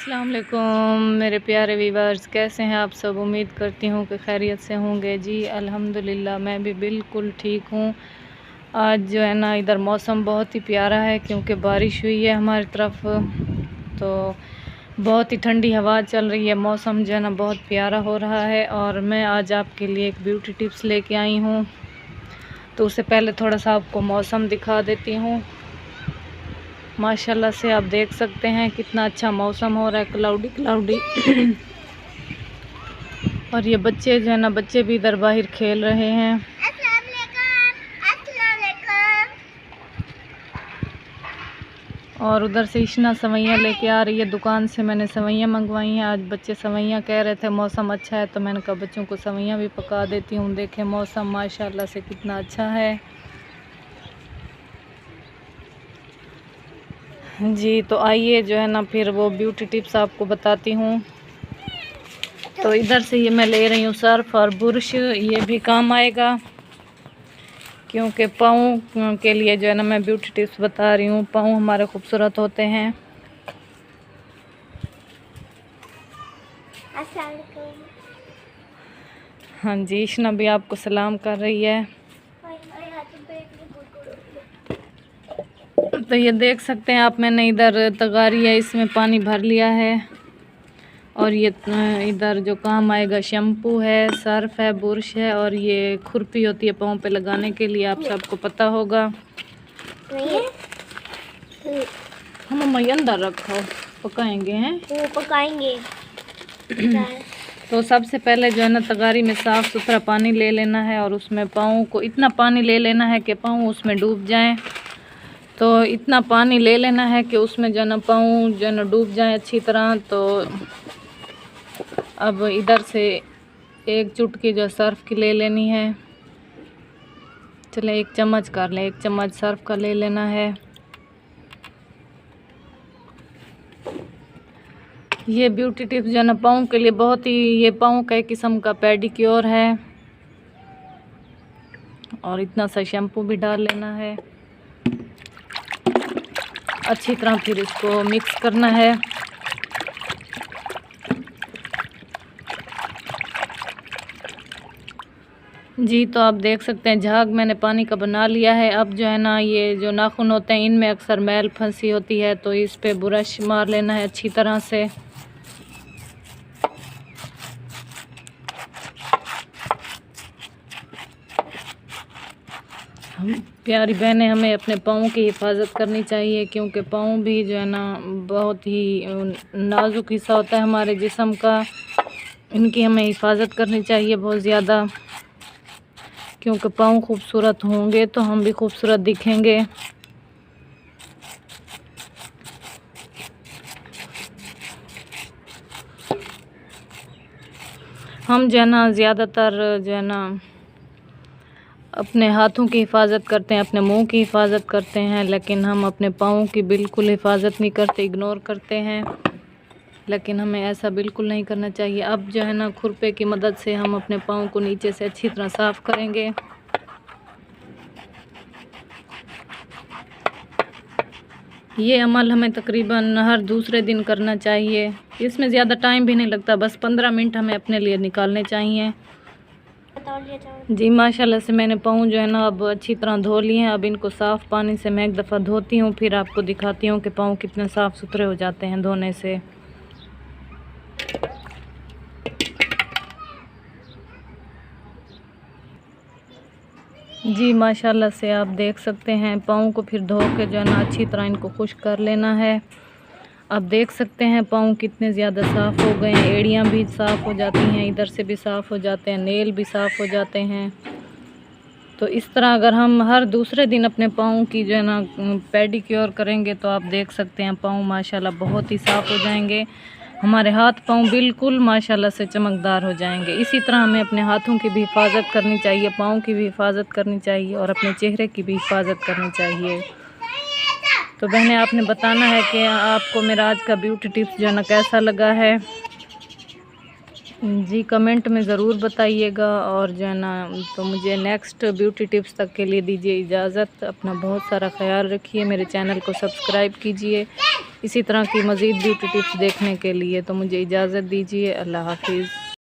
अस्सलाम वालेकुम मेरे प्यारे व्यूअर्स, कैसे हैं आप सब। उम्मीद करती हूँ कि खैरियत से होंगे। जी अल्हम्दुलिल्लाह मैं भी बिल्कुल ठीक हूँ। आज जो है ना इधर मौसम बहुत ही प्यारा है क्योंकि बारिश हुई है हमारी तरफ, तो बहुत ही ठंडी हवा चल रही है। मौसम जो है ना बहुत प्यारा हो रहा है और मैं आज आपके लिए एक ब्यूटी टिप्स लेके आई हूँ। तो उससे पहले थोड़ा सा आपको मौसम दिखा देती हूँ। माशाल्लाह से आप देख सकते हैं कितना अच्छा मौसम हो रहा है, क्लाउडी क्लाउडी। और ये बच्चे जो है ना, बच्चे भी इधर बाहर खेल रहे हैं। और उधर से इशना सवैयाँ लेके आ रही है, दुकान से मैंने सवैयाँ मंगवाई हैं। आज बच्चे सवैयाँ कह रहे थे, मौसम अच्छा है तो मैंने कहा बच्चों को सवैयाँ भी पका देती हूँ। देखें मौसम माशाल्लाह से कितना अच्छा है जी। तो आइए जो है ना फिर वो ब्यूटी टिप्स आपको बताती हूँ। तो इधर से ये मैं ले रही हूँ सर्फ और बुरश, ये भी काम आएगा क्योंकि पाँव के लिए जो है ना मैं ब्यूटी टिप्स बता रही हूँ। पाँव हमारे खूबसूरत होते हैं। हाँ जी, इशना भी आपको सलाम कर रही है। तो ये देख सकते हैं आप, मैंने इधर तगारी है, इसमें पानी भर लिया है। और ये इधर जो काम आएगा शैम्पू है, सर्फ है, बुरश है और ये खुरपी होती है पाँव पे लगाने के लिए, आप सबको पता होगा। हम अंदर रखो, पकाएंगे हैं वो पकाएंगे। तो सबसे पहले जो है ना तगारी में साफ़ सुथरा पानी ले लेना है और उसमें पाँव को इतना पानी ले लेना है कि पाँव उसमें डूब जाएं। तो इतना पानी ले लेना है कि उसमें जो है ना पाँव जो है ना डूब जाएं अच्छी तरह। तो अब इधर से एक चुटकी जो सर्फ की ले लेनी है। चले एक चम्मच कर लें, एक चम्मच सर्फ का ले लेना है। ये ब्यूटी टिप्स जो है ना पाँव के लिए बहुत ही, ये पाँव का एक किस्म का पेडिक्योर है। और इतना सा शैम्पू भी डाल लेना है अच्छी तरह, फिर इसको मिक्स करना है। जी तो आप देख सकते हैं झाग मैंने पानी का बना लिया है। अब जो है ना ये जो नाखून होते हैं इनमें अक्सर मैल फंसी होती है, तो इस पे ब्रश मार लेना है अच्छी तरह से। प्यारी बहनें, हमें अपने पाँव की हिफाजत करनी चाहिए क्योंकि पाँव भी जो है ना बहुत ही नाजुक हिस्सा होता है हमारे जिस्म का। इनकी हमें हिफाजत करनी चाहिए बहुत ज़्यादा, क्योंकि पाँव खूबसूरत होंगे तो हम भी खूबसूरत दिखेंगे। हम जो है ना ज़्यादातर जो है ना अपने हाथों की हिफाजत करते हैं, अपने मुंह की हिफाजत करते हैं, लेकिन हम अपने पाँव की बिल्कुल हिफाजत नहीं करते, इग्नोर करते हैं। लेकिन हमें ऐसा बिल्कुल नहीं करना चाहिए। अब जो है ना खुरपे की मदद से हम अपने पाँव को नीचे से अच्छी तरह साफ़ करेंगे। ये अमल हमें तकरीबन हर दूसरे दिन करना चाहिए। इसमें ज़्यादा टाइम भी नहीं लगता, बस 15 मिनट हमें अपने लिए निकालने चाहिए। जी माशाल्लाह से मैंने पाँव जो है ना अब अच्छी तरह धो लिए हैं। अब इनको साफ़ पानी से मैं एक दफ़ा धोती हूँ, फिर आपको दिखाती हूँ कि पाँव कितने साफ़ सुथरे हो जाते हैं धोने से। जी माशाल्लाह से आप देख सकते हैं पाँव को फिर धो के जो है ना अच्छी तरह इनको खुश्क कर लेना है। आप देख सकते हैं पाँव कितने ज़्यादा साफ़ हो गए हैं, एड़ियाँ भी साफ़ हो जाती हैं, इधर से भी साफ़ हो जाते हैं, नेल भी साफ़ हो जाते हैं। तो इस तरह अगर हम हर दूसरे दिन अपने पाँव की जो है ना पेडिक्योर करेंगे तो आप देख सकते हैं पाँव माशाल्लाह बहुत ही साफ़ हो जाएंगे। हमारे हाथ पाँव बिल्कुल माशाल्लाह से चमकदार हो जाएंगे। इसी तरह हमें अपने हाथों की भी हिफाजत करनी चाहिए, पाँव की भी हिफाजत करनी चाहिए और अपने चेहरे की भी हिफाजत करनी चाहिए। तो बहनें, आपने बताना है कि आपको मेरा आज का ब्यूटी टिप्स जो है ना कैसा लगा है। जी कमेंट में ज़रूर बताइएगा। और जो है ना तो मुझे नेक्स्ट ब्यूटी टिप्स तक के लिए दीजिए इजाज़त। अपना बहुत सारा ख्याल रखिए, मेरे चैनल को सब्सक्राइब कीजिए। इसी तरह की मज़ीद ब्यूटी टिप्स देखने के लिए। तो मुझे इजाज़त दीजिए। अल्लाह हाफिज़।